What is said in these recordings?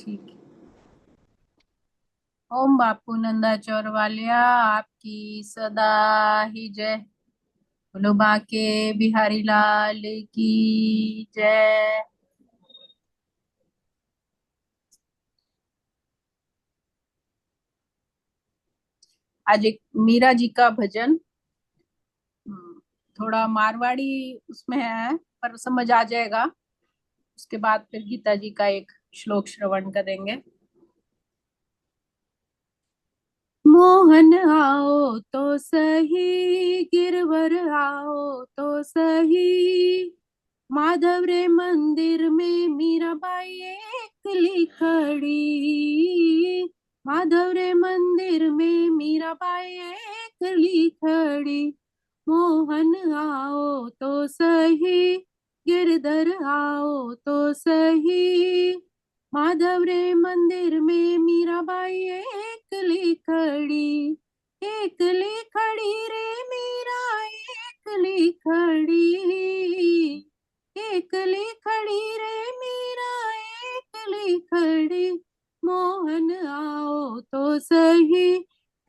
ठीक है। ओम बापू नंदा चौर वालिया आपकी सदा ही जय। बोलो बाके बिहारी लाल की जय। आज एक मीरा जी का भजन। थोड़ा मारवाड़ी उसमें है पर समझ आ जाएगा। उसके बाद फिर गीता जी का एक श्लोक श्रवण करेंगे। मोहन आओ तो सही, गिरवर आओ तो सही, माधव रे मंदिर में मीराबाई एकली खड़ी। माधव रे मंदिर में मीराबाई एकली खड़ी। मोहन आओ तो सही, गिरधर आओ तो सही, माधव रे मंदिर में मीराबाई एकली खड़ी। एकली खड़ी रे मीरा, एकली खड़ी। एकली खड़ी रे मीरा, एकली खड़ी। मोहन आओ तो सही,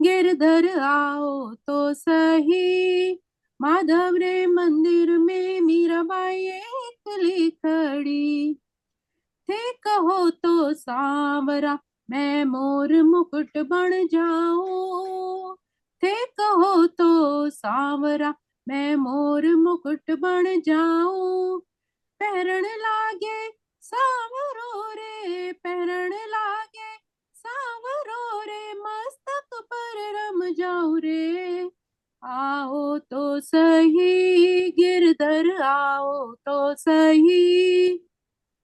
गिरधर आओ तो सही, माधव रे मंदिर में मीराबाई एकली खड़ी। थे कहो तो सांवरा, मैं मोर मुकुट बन जाऊं। थे कहो तो सांवरा, मैं मोर मुकुट बन जाऊं। पहरण लागे सांवरो रे, पहरण लागे सांवरो रे, मस्तक पर रम जाऊं रे। आओ तो सही, गिरधर आओ तो सही,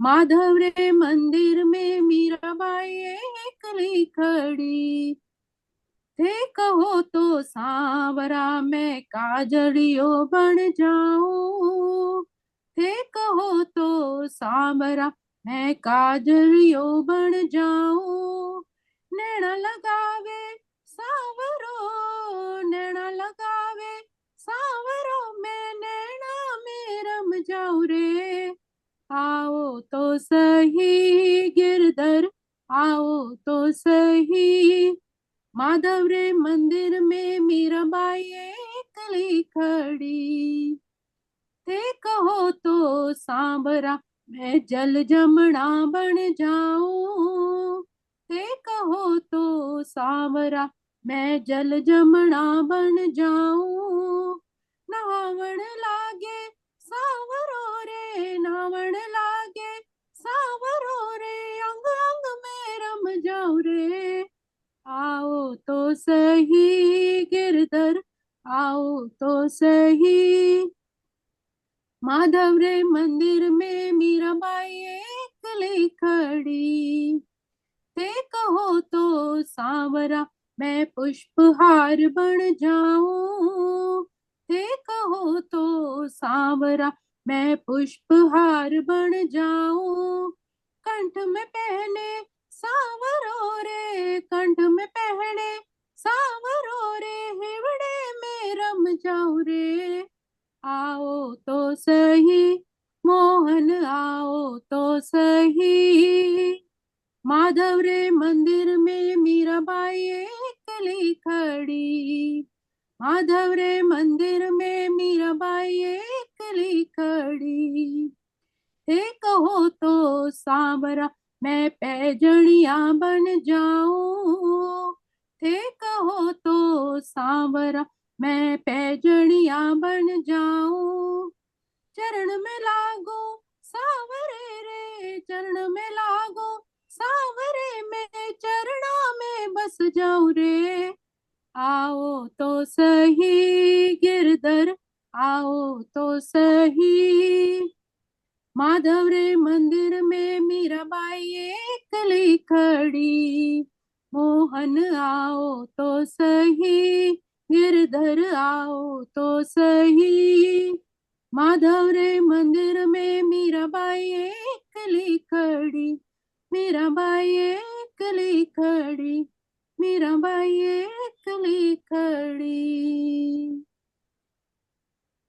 माधव रे मंदिर में मीराबाई एकली खड़ी। थे कहो तो सांवरा, मैं काजलियो बन जाऊं। थे कहो तो सांवरा, मैं काजलियो बन जाऊं। नैना लगावे सांवरो, नैना लगावे सांवरो, मैं नैना में रम जाऊं रे। आओ तो सही, गिरधर आओ तो सही, माधव रे मंदिर में मीराबाई एकली खड़ी। थे कहो तो सांबरा, मैं जल जमना बन जाऊं। थे कहो तो सांवरा, मैं जल जमना बन जाऊं। नावण लागे सांवरो रे, नावण लागे सांवरो रे, अंग अंग में रम जाऊं रे। आओ तो सही, गिरधर आओ तो सही, माधव रे मंदिर में मीराबाई एकली खड़ी। ते कहो तो सांवरा, मैं पुष्पहार बन जाऊं। ते कहो तो सांवरा, मैं पुष्पहार बन जाऊं। कंठ में पहने सांवरो रे, कंठ में पहने सांवरो रे, हिवड़े में रम जाऊं रे। आओ तो सही, मोहन आओ तो सही, माधव रे मंदिर में मीराबाई एकली खड़ी। माधव रे मंदिर में मीराबाई एकली खड़ी। हे कहो तो सांवरा, मैं पैजनिया बन जाऊं। थे कहो तो सांवरा, मैं पैजनिया बन जाऊं। चरण में लागो सांवरे रे, चरण में लागो सांवरे, में चरणा में बस जाऊं रे। आओ तो सही, गिरधर आओ तो सही, माधव रे मंदिर में मीराबाई एकली खड़ी। मोहन आओ तो सही, गिरधर आओ तो सही, माधव रे मंदिर में मीराबाई एकली खड़ी। मीराबाई एकली खड़ी, मीराबाई एकली खड़ी।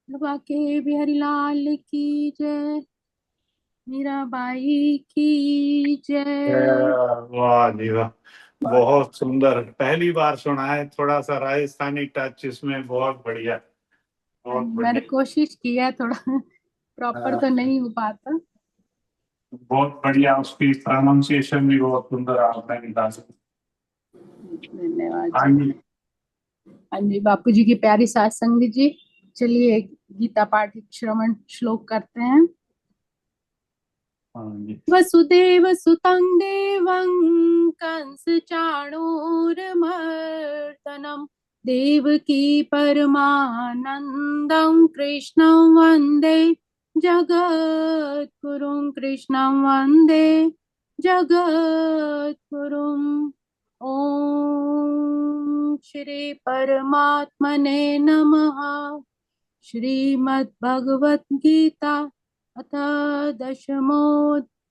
बाके बिहारी लाल की जय। मीराबाई की जय। वाह जी वाह। बहुत सुंदर, पहली बार सुना है, थोड़ा सा राजस्थानी टच इसमें, बहुत बढ़िया। बहुत मैंने बढ़िया। कोशिश की है थोड़ा, प्रॉपर तो नहीं हो पाता। बहुत बढ़िया, उसकी प्रोनाउंसिएशन भी बहुत सुंदर आपने निकाली। धन्यवाद हाँ जी। जी। हाँ जी, बापू जी की प्यारी सात संगी जी। चलिए गीता पाठ श्रवण श्लोक करते हैं। हाँ जी। वसुदेव सुतं देवं कंस चाणूरमर्दनम देवकी परमानंदं कृष्णं वंदे जगद्गुरुं कृष्णं वंदे जगद्गुरुम्। ओम श्री परमात्मने नमः। श्रीमद् भगवत गीता अथ दशमोऽध्यायः।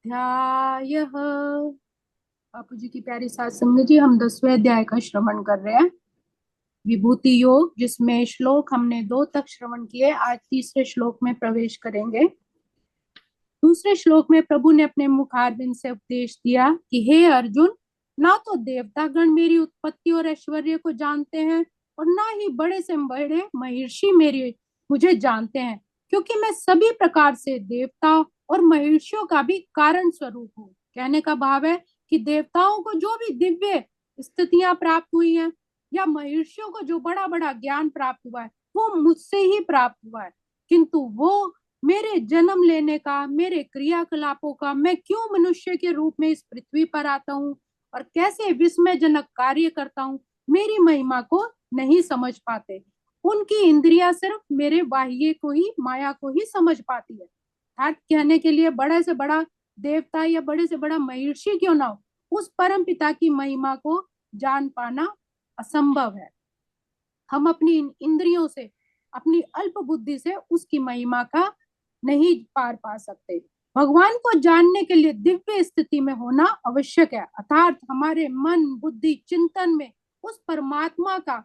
बापू जी की प्यारी सात संगत जी, हम 10वें अध्याय का श्रवण कर रहे हैं, विभूति योग, जिसमें श्लोक हमने 2 तक श्रवण किए। आज तीसरे श्लोक में प्रवेश करेंगे। दूसरे श्लोक में प्रभु ने अपने मुखारबिंद से उपदेश दिया कि हे अर्जुन, ना तो देवतागण मेरी उत्पत्ति और ऐश्वर्य को जानते हैं, और ना ही बड़े से बड़े महर्षि मेरे मुझे जानते हैं, क्योंकि मैं सभी प्रकार से देवता और महर्षियों का भी कारण स्वरूप हूँ। कहने का भाव है कि देवताओं को जो भी दिव्य स्थितियां प्राप्त हुई हैं, या महर्षियों को जो बड़ा बड़ा ज्ञान प्राप्त हुआ है, वो मुझसे ही प्राप्त हुआ है। किंतु वो मेरे जन्म लेने का, मेरे क्रियाकलापों का, मैं क्यों मनुष्य के रूप में इस पृथ्वी पर आता हूँ और कैसे विस्मयजनक कार्य करता हूँ, मेरी महिमा को नहीं समझ पाते। उनकी इंद्रियां सिर्फ मेरे बाह्य को ही, माया को ही समझ पाती है। अर्थात कहने के लिए, बड़े से बड़ा देवता या बड़े से बड़ा महर्षि क्यों ना हो, उस परम पिता की महिमा को जान पाना असंभव है। हम अपनी इंद्रियों से, अपनी अल्प बुद्धि से उसकी महिमा का नहीं पार पा सकते। भगवान को जानने के लिए दिव्य स्थिति में होना आवश्यक है, अर्थात हमारे मन, बुद्धि, चिंतन में उस परमात्मा का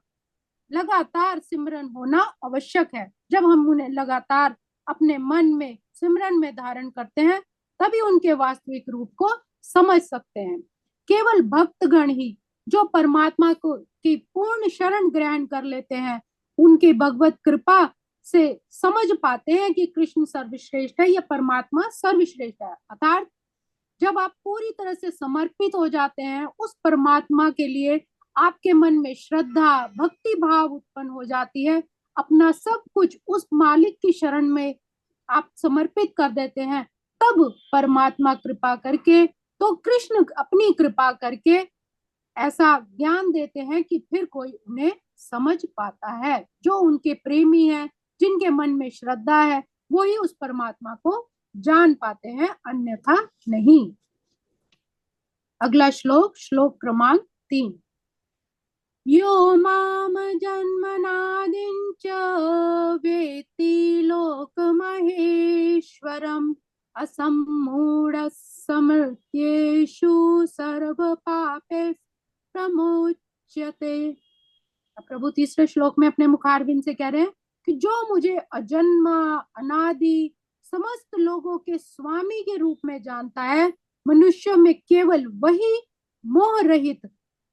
लगातार सिमरन होना आवश्यक है। जब हम उन्हें लगातार अपने मन में, सिमरन में धारण करते हैं, तभी उनके वास्तविक रूप को समझ सकते हैं। केवल भक्तगण ही जो परमात्मा को की पूर्ण शरण ग्रहण कर लेते हैं, उनके भगवत कृपा से समझ पाते हैं कि कृष्ण सर्वश्रेष्ठ है या परमात्मा सर्वश्रेष्ठ है। अर्थात जब आप पूरी तरह से समर्पित हो जाते हैं उस परमात्मा के लिए, आपके मन में श्रद्धा, भक्ति भाव उत्पन्न हो जाती है, अपना सब कुछ उस मालिक की शरण में आप समर्पित कर देते हैं, तब परमात्मा कृपा करके, तो कृष्ण अपनी कृपा करके ऐसा ज्ञान देते हैं कि फिर कोई उन्हें समझ पाता है। जो उनके प्रेमी है, जिनके मन में श्रद्धा है, वो ही उस परमात्मा को जान पाते हैं, अन्यथा नहीं। अगला श्लोक, श्लोक क्रमांक 3। यो माम जन्मनादिं च वेत्ति लोकमहेश्वरम् असम्मूढः समृत्येषु सर्वपापैः प्रमुच्यते। प्रभु तीसरे श्लोक में अपने मुखारबिंद से कह रहे हैं कि जो मुझे अजन्मा, अनादि, समस्त लोगों के स्वामी के रूप में जानता है, मनुष्य में केवल वही मोह रहित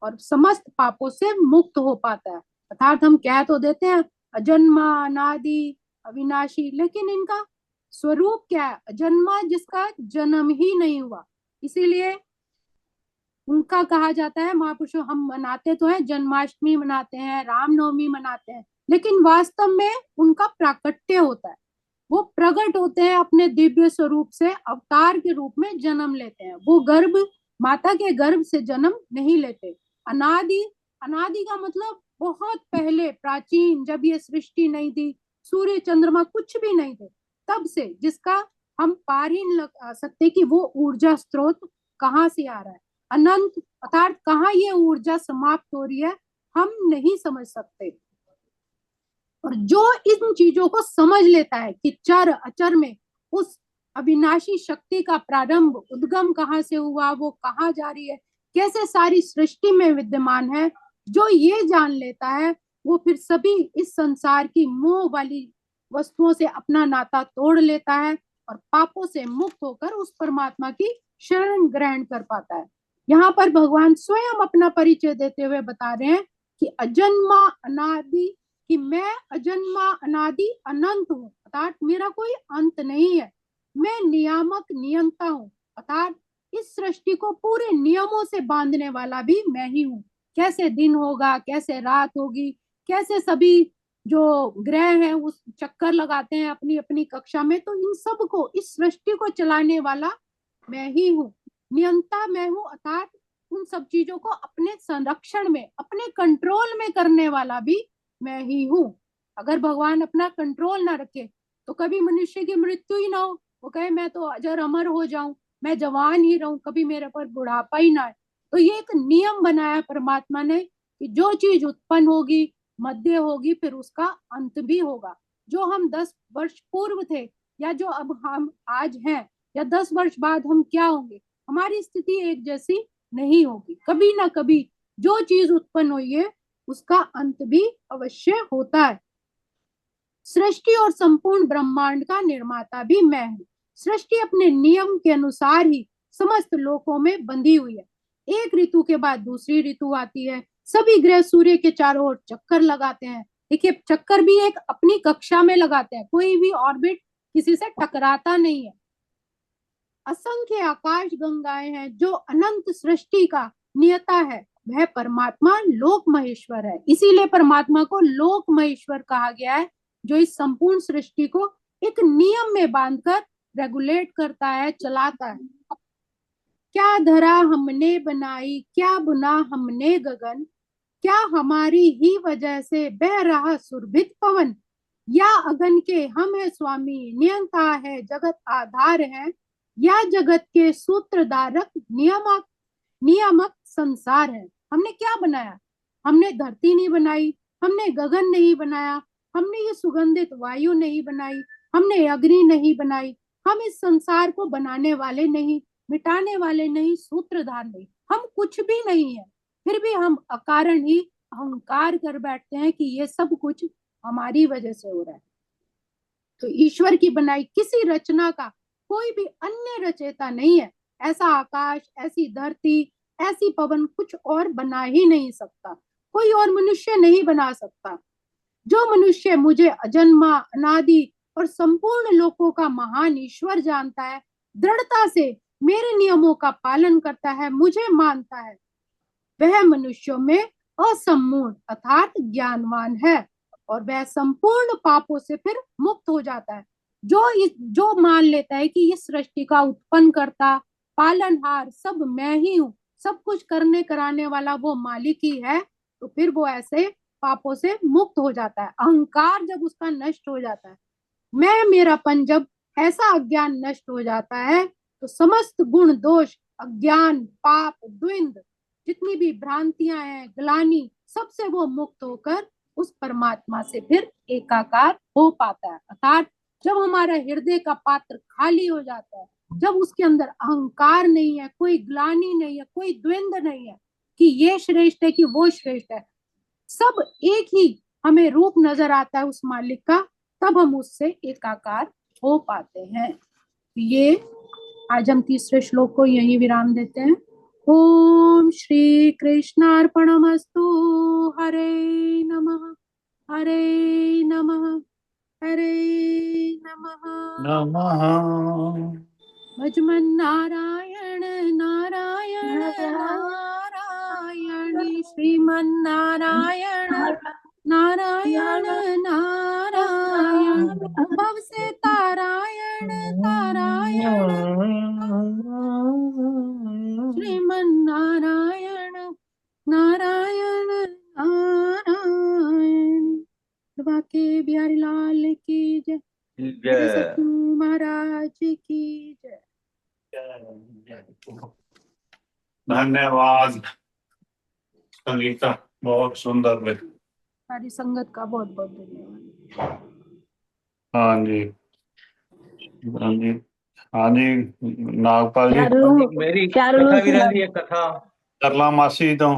और समस्त पापों से मुक्त हो पाता है। अर्थात हम कह तो देते हैं अजन्मा, अनादि, अविनाशी, लेकिन इनका स्वरूप क्या है? अजन्मा, जिसका जन्म ही नहीं हुआ। इसीलिए उनका कहा जाता है, महापुरुषों, हम मनाते तो हैं, जन्माष्टमी मनाते हैं, रामनवमी मनाते हैं, लेकिन वास्तव में उनका प्राकट्य होता है। वो प्रकट होते हैं अपने दिव्य स्वरूप से, अवतार के रूप में जन्म लेते हैं। वो गर्भ, माता के गर्भ से जन्म नहीं लेते। अनादि, अनादि का मतलब बहुत पहले, प्राचीन, जब ये सृष्टि नहीं थी, सूर्य चंद्रमा कुछ भी नहीं थे, तब से, जिसका हम पार ही नहीं लगा सकते कि वो ऊर्जा स्रोत कहाँ से आ रहा है। अनंत, अर्थात कहाँ ये ऊर्जा समाप्त हो रही है, हम नहीं समझ सकते। और जो इन चीजों को समझ लेता है कि चर अचर में उस अविनाशी शक्ति का प्रारंभ, उद्गम कहाँ से हुआ, वो कहाँ जा रही है, कैसे सारी सृष्टि में विद्यमान है, जो ये जान लेता है, वो फिर सभी इस संसार की मोह वाली वस्तुओं से अपना नाता तोड़ लेता है और पापों से मुक्त होकर उस परमात्मा की शरण ग्रहण कर पाता है। यहाँ पर भगवान स्वयं अपना परिचय देते हुए बता रहे हैं कि अजन्मा अनादि, कि मैं अजन्मा अनादि अनंत हूँ, अर्थात मेरा कोई अंत नहीं है। मैं नियामक नियंता हूँ, अर्थात इस सृष्टि को पूरे नियमों से बांधने वाला भी मैं ही हूँ। कैसे दिन होगा, कैसे रात होगी, कैसे सभी जो ग्रह हैं उस चक्कर लगाते हैं अपनी अपनी कक्षा में, तो इन सब को, इस सृष्टि को चलाने वाला मैं ही हूँ। नियंता मैं हूँ, अर्थात उन सब चीजों को अपने संरक्षण में, अपने कंट्रोल में करने वाला भी मैं ही हूँ। अगर भगवान अपना कंट्रोल ना रखे तो कभी मनुष्य की मृत्यु ही ना हो, वो कहे मैं तो अजर अमर हो जाऊं, मैं जवान ही रहूं, कभी मेरे पर बुढ़ापा ही ना आए। तो ये एक नियम बनाया परमात्मा ने कि जो चीज उत्पन्न होगी, मध्य होगी, फिर उसका अंत भी होगा। जो हम 10 वर्ष पूर्व थे या जो अब हम आज हैं, या 10 वर्ष बाद हम क्या होंगे, हमारी स्थिति एक जैसी नहीं होगी। कभी ना कभी जो चीज उत्पन्न हुई है उसका अंत भी अवश्य होता है। सृष्टि और संपूर्ण ब्रह्मांड का निर्माता भी मैं हूँ। सृष्टि अपने नियम के अनुसार ही समस्त लोकों में बंधी हुई है। एक ऋतु के बाद दूसरी ऋतु आती है, सभी ग्रह सूर्य के चारों ओर चक्कर लगाते हैं। देखिए, चक्कर भी एक अपनी कक्षा में लगाते हैं, कोई भी ऑर्बिट किसी से टकराता नहीं है। असंख्य आकाश गंगाएं हैं, जो अनंत सृष्टि का नियता है वह परमात्मा लोक महेश्वर है। इसीलिए परमात्मा को लोक महेश्वर कहा गया है, जो इस संपूर्ण सृष्टि को एक नियम में बांधकर रेगुलेट करता है, चलाता है। क्या धरा हमने बनाई, क्या बुना हमने गगन, क्या हमारी ही वजह से बह रहा सुरभित पवन, या अगन के हम है स्वामी, नियंता है जगत आधार है, या जगत के सूत्रधारक नियामक नियामक संसार है। हमने क्या बनाया? हमने धरती नहीं बनाई, हमने गगन नहीं बनाया, हमने ये सुगंधित वायु नहीं बनाई, हमने अग्नि नहीं बनाई। हम इस संसार को बनाने वाले नहीं, मिटाने वाले नहीं, सूत्रधार नहीं, हम कुछ भी नहीं है। फिर भी हम अकारण ही अहंकार कर बैठते हैं कि ये सब कुछ हमारी वजह से हो रहा है। तो ईश्वर की बनाई किसी रचना का कोई भी अन्य रचयिता नहीं है। ऐसा आकाश, ऐसी धरती, ऐसी पवन कुछ और बना ही नहीं सकता, कोई और मनुष्य नहीं बना सकता। जो मनुष्य मुझे अजन्मा, अनादि और संपूर्ण लोकों का महान ईश्वर जानता है, दृढ़ता से मेरे नियमों का पालन करता है, मुझे मानता है, वह मनुष्यों में असम्पूर्ण अर्थात ज्ञानवान है, और वह संपूर्ण पापों से फिर मुक्त हो जाता है। जो मान लेता है कि इस सृष्टि का उत्पन्न करता, पालनहार सब मैं ही हूँ, सब कुछ करने कराने वाला वो मालिक ही है, तो फिर वो ऐसे पापों से मुक्त हो जाता है। अहंकार जब उसका नष्ट हो जाता है, मैं मेरापन जब ऐसा अज्ञान नष्ट हो जाता है, तो समस्त गुण दोष, अज्ञान, पाप, द्वंद, जितनी भी भ्रांतियां हैं, ग्लानि, सबसे वो मुक्त होकर उस परमात्मा से फिर एकाकार हो पाता है। अर्थात जब हमारा हृदय का पात्र खाली हो जाता है, जब उसके अंदर अहंकार नहीं है, कोई ग्लानि नहीं है, कोई द्वंद नहीं है कि ये श्रेष्ठ है कि वो श्रेष्ठ है, सब एक ही हमें रूप नजर आता है उस मालिक का, तब हम उससे एकाकार हो पाते हैं। ये आज हम तीसरे श्लोक को यही विराम देते हैं। ओम श्री कृष्णार्पणमस्तु। हरे नमः, हरे नमः, हरे नमः। नमः भजमन नारायण नारायण नारायण, श्रीमन नारायण नारायण नारायण, भव से तारायण तारायण, श्रीमन नारायण नारायण नारायण। बाके बिहारी लाल की जय, सतगुरु महाराज की जय। धन्यवाद संगीता, बहुत सुंदर है। सारी संगत का बहुत बहुत धन्यवाद। हाँ जी, हाँ जी, हाँ जी, नागपाल जी मेरी कथा भी रह रही है, कथा करला मासी तो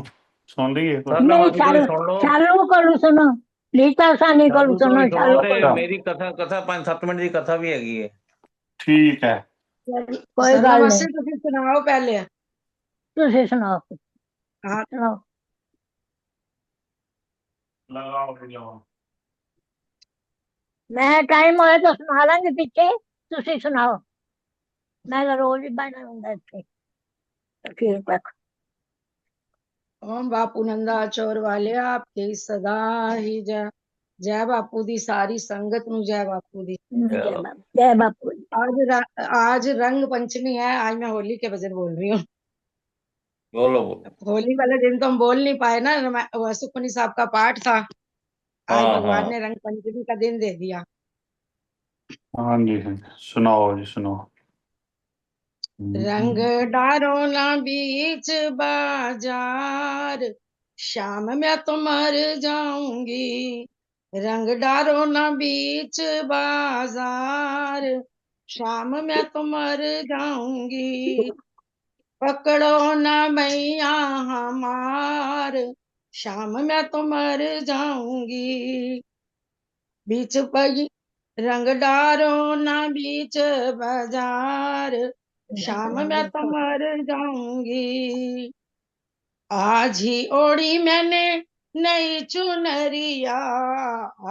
सुन रही है कुछ? करला मासी को भी सुन लो। चालू करू सुनो, लीता सा नहीं करू सुनो, चालू अरे मेरी कथा 5-7 मिनट की कथा भी हैगी है। ठीक है। कोई सरला गल मासी नहीं, तुसी सुनाओ पहले। तुसी सुनाओ, हाँ सुनाओ। लगाओ लगाओ। मैं टाइम होए तो सुना लांगी पीछे, तुसी सुनाओ। मैं तो रोज ही बैठा हुंदा इत्थे अखीर तक। ओम बापू नंदा चोर वाले आपके सदा ही जय। जय बापू दी सारी संगत नु जय बापू दी। जय बापू जी। आज रंग पंचमी है। आज मैं होली के भजन बोल रही हूँ। बोलो बोलो। होली वाले दिन तो हम बोल नहीं पाए ना, वो सुखमनी साहब का पाठ था। आज हाँ भगवान हाँ। ने रंग पंचमी का दिन दे दिया। हाँ जी हाँ जी, सुनाओ जी सुनाओ। रंग डारो ना बीच बाजार, शाम मैं तो मर जाऊंगी। रंग डारो ना बीच बाजार, शाम मैं तो मर जाऊंगी। पकड़ो ना मैया हमार, शाम मैं तो मर जाऊंगी। बीच पगी रंग डारो ना बीच बाजार, शाम मैं तो मर जाऊंगी। आज ही ओढ़ी मैंने नई चुनरिया,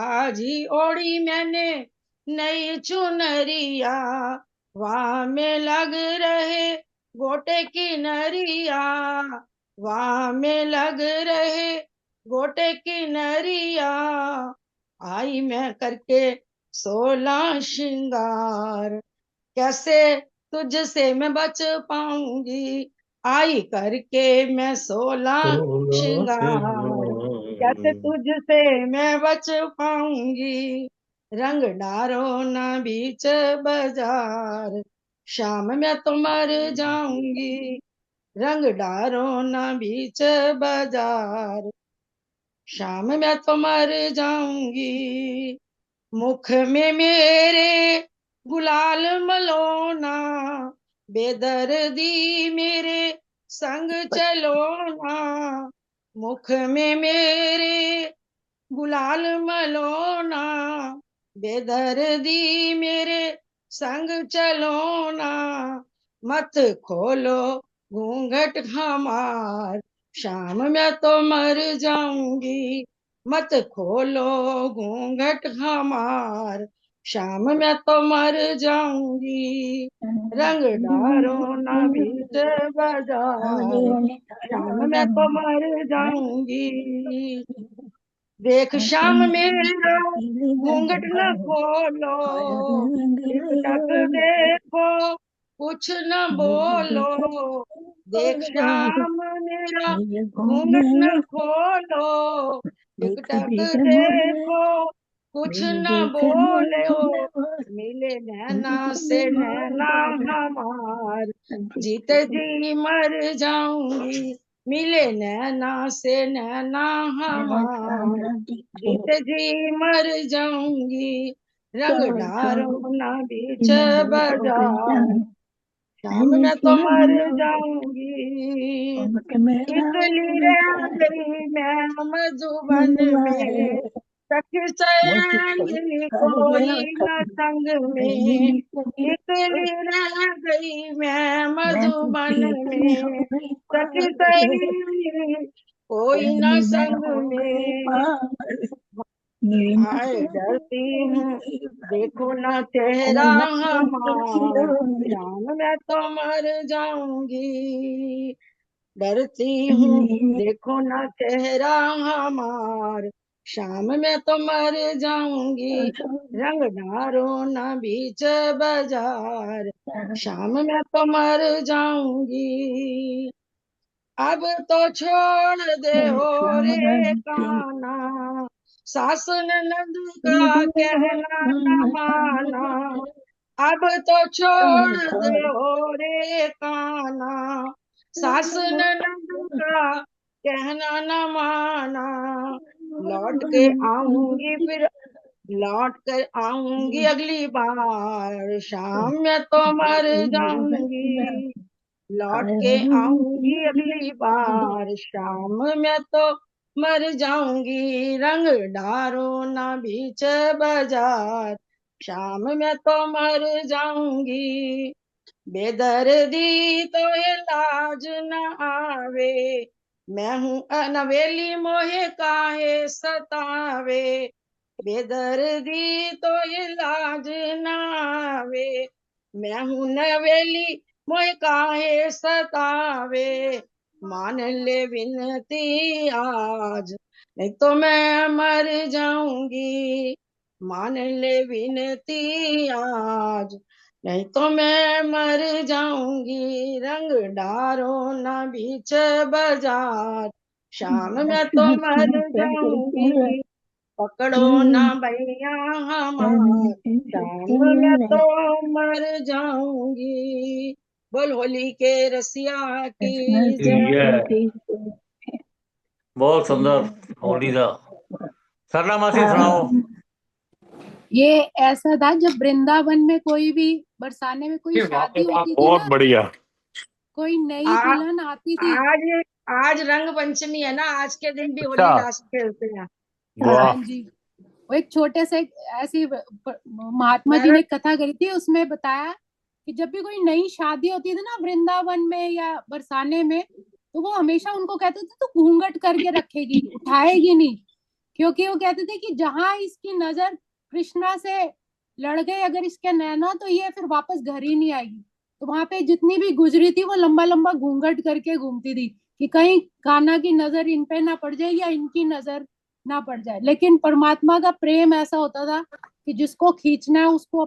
आज ही ओढ़ी मैंने नई चुनरिया, वहां में लग रहे गोटे की नरिया, वहां में लग रहे गोटे की नरिया। आई मैं करके 16 श्रृंगार, कैसे तुझसे मैं बच पाऊंगी। आई करके मैं 16 श्रृंगार, कैसे तुझसे मैं बच पाऊंगी। रंग डारो ना बीच बाजार, शाम मैं तो मर जाऊंगी। रंग डारो ना बीच बाजार, शाम मैं तो मर जाऊंगी। मुख में मेरे गुलाल मलोना, बेदर्दी मेरे संग चलो ना। मुख में मेरे गुलाल मलोना, बेदर्दी मेरे संग चलो ना। मत खोलो घूंघट हमार, शाम मैं तो मर जाऊंगी। मत खोलो घूंघट हमार, शाम मैं तो मर जाऊंगी। रंग डारो ना बीच बाजार, शाम मैं तो मर जाऊंगी। देख शाम मेरा घूंघट न खोलो, टिक टक देखो कुछ न बोलो। देख श्याम मेरा घूंघट न खोलो, टिक टक देखो कुछ न बोलो। मिले नैना से नैना हमार, जीते जी मर जाऊंगी। मिले नैना से नैना हमार, जीते जी मर जाऊंगी। रंग डारो ना बीच बाजार, शाम में तो मर जाऊंगी। इकली रह गई मैं मधुबन में, सखी सहेली कोई न संग में। इकली रह गई मैं मधुबन में, सखी सहेली कोई न संग में। हाय डरती हूँ देखो ना चेहरा हमार, शाम मैं तो मर जाऊंगी। डरती हूँ देखो ना चेहरा हमार, शाम में तो मर जाऊंगी। रंग डारो ना बीच बाजार, शाम में तो मर जाऊंगी। अब तो छोड़ दे हो रे काना, सास ननद का कहना न माना। अब तो छोड़ दे हो रे काना, सास ननद का कहना न माना। लौट के आऊंगी फिर, लौट कर आऊंगी अगली बार, शाम में तो मर जाऊंगी। लौट के आऊंगी अगली बार, शाम में तो मर जाऊंगी। रंग डारो ना बीच बाजार, शाम में तो मर जाऊंगी, बेदर्दी तो इलाज न आवे, मैं हूँ अनवेली मोहे काहे सतावे, बेदर्दी तो इलाज न आवे, मैं हूँ नवेली मोहे काहे सतावे, मान ले विनती आज, नहीं तो मैं मर जाऊंगी, मान ले विनती आज, नहीं तो मैं मर जाऊंगी, रंग डारो न बीच बाजार, शाम में तो मर जाऊंगी, पकड़ो ना भैया हमार, शाम में तो मर जाऊंगी। बोल होली के रसिया की जय। जय। बहुत सुंदर होली दा। सरला मासी सुनाओ। ये ऐसा था जब वृंदावन में कोई भी बरसाने में कोई शादी होती थी बहुत ना, बढ़िया। कोई नई आ- दुल्हन आती थी। आज आज रंग पंचमी है ना, आज के दिन भी होली अच्छा। लास्ट खेलते हैं। हाँ वाह। जी, वो एक छोटे से ऐसी महात्मा जी ने एक कथा करी थी, उसमें बताया कि जब भी कोई नई शादी होती थी ना वृंदावन में या बरसाने में, तो वो हमेशा उनको कहते थे तो घूंघट करके रखेगी, उठाएगी नहीं, क्योंकि वो कहते थे कि जहां इसकी नजर कृष्णा से लड़ गए अगर इसके नैना, तो ये फिर वापस घर ही नहीं आएगी। तो वहां पे जितनी भी गुजरी थी वो लंबा लंबा घूंघट करके घूमती थी कि कहीं कान्हा की नजर इन पे ना पड़ जाए या इनकी नजर ना पड़ जाए। लेकिन परमात्मा का प्रेम ऐसा होता था कि जिसको खींचना है उसको